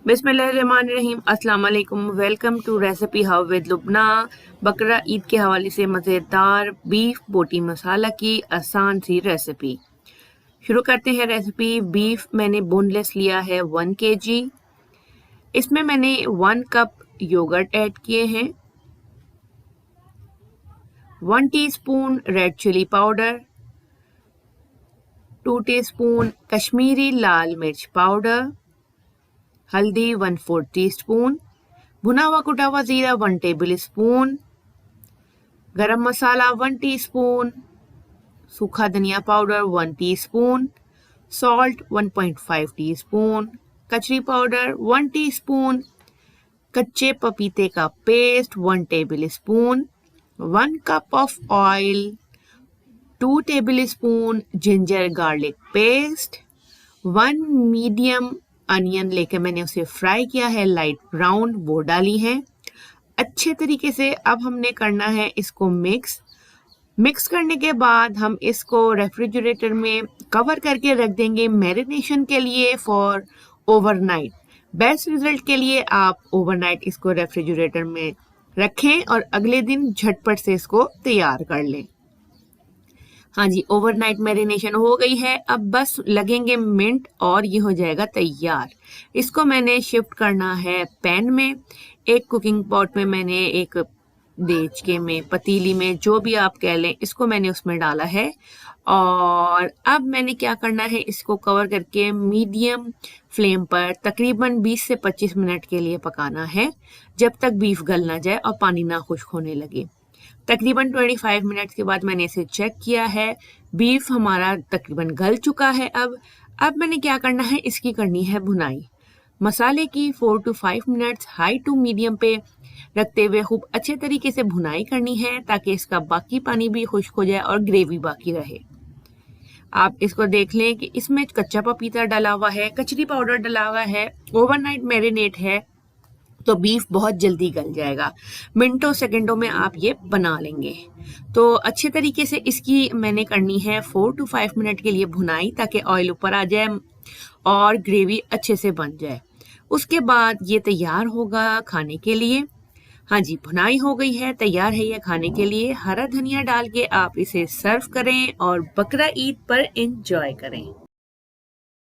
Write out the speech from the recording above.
बिस्मिल्लाहिर्रहमानिर्रहीम। अस्सलाम वालेकुम। Welcome to recipe how with Lubna. Bakra Eid के हवाले से मज़ेदार बीफ बोटी मसाला की आसान सी रेसिपी शुरू करते हैं। रेसिपी बीफ मैंने बोनलेस लिया है 1 kg। इसमें मैंने 1 कप योगर्ट ऐड किए हैं, 1 teaspoon red chilli powder, 2 teaspoon Kashmiri लाल मिर्च पाउडर, हल्दी 1/4 टीस्पून, भुना हुआ कुटा हुआ जीरा 1 टेबल स्पून, गरम मसाला 1 टीस्पून, सूखा धनिया पाउडर 1 टीस्पून, सॉल्ट 1.5 टीस्पून, कचरी पाउडर 1 टीस्पून, कच्चे पपीते का paste 1 table spoon, 1 cup of oil, 2 table spoon ginger garlic paste, 1 medium onion लेकर मैंने उसे फ्राई किया है लाइट ब्राउन, वो डाली है अच्छे तरीके से। अब हमने करना है इसको मिक्स करने के बाद हम इसको रेफ्रिजरेटर में कवर करके रख देंगे मैरिनेशन के लिए फॉर ओवरनाइट। बेस्ट रिजल्ट के लिए आप ओवरनाइट इसको रेफ्रिजरेटर में रखें और अगले दिन झटपट से इसको तैयार कर लें। हाँ जी, ओवरनाइट मैरिनेशन हो गई है। अब बस लगेंगे मिनट और ये हो जाएगा तैयार। इसको मैंने शिफ्ट करना है पैन में। एक कुकिंग पॉट में मैंने एक देचके में, पतीली में, जो भी आप कह लें, इसको मैंने उसमें डाला है। और अब मैंने क्या करना है, इसको कवर करके मीडियम फ्लेम पर तकरीबन 20 से 25 मिनट के लिए पकाना है, जब तक बीफ गल ना जाए और पानी ना खुश्क होने लगे। तकरीबन 25 मिनट्स के बाद मैंने इसे चेक किया है, बीफ हमारा तकरीबन गल चुका है। अब मैंने क्या करना है, इसकी करनी है भुनाई। मसाले की 4 to 5 minutes high to medium पे रखते हुए खूब अच्छे तरीके से भुनाई करनी है, ताकि इसका बाकी पानी भी खुश्क हो जाए और ग्रेवी बाकी रहे। आप इसको देख लें कि इसमें कच्चा पपीता डला हुआ है, कचरी पाउडर डला हुआ है, ओवरनाइट मैरिनेट है, तो बीफ बहुत जल्दी गल जाएगा। मिनटों सेकंडों में आप ये बना लेंगे। तो अच्छे तरीके से इसकी मैंने करनी है 4 to 5 मिनट के लिए भुनाई, ताकि ऑयल ऊपर आ जाए और ग्रेवी अच्छे से बन जाए। उसके बाद ये तैयार होगा खाने के लिए। हाँ जी, भुनाई हो गई है, तैयार है ये खाने के लिए। हरा धनिया डाल के आप इसे सर्व करें और बकरा ईद पर एंजॉय करें।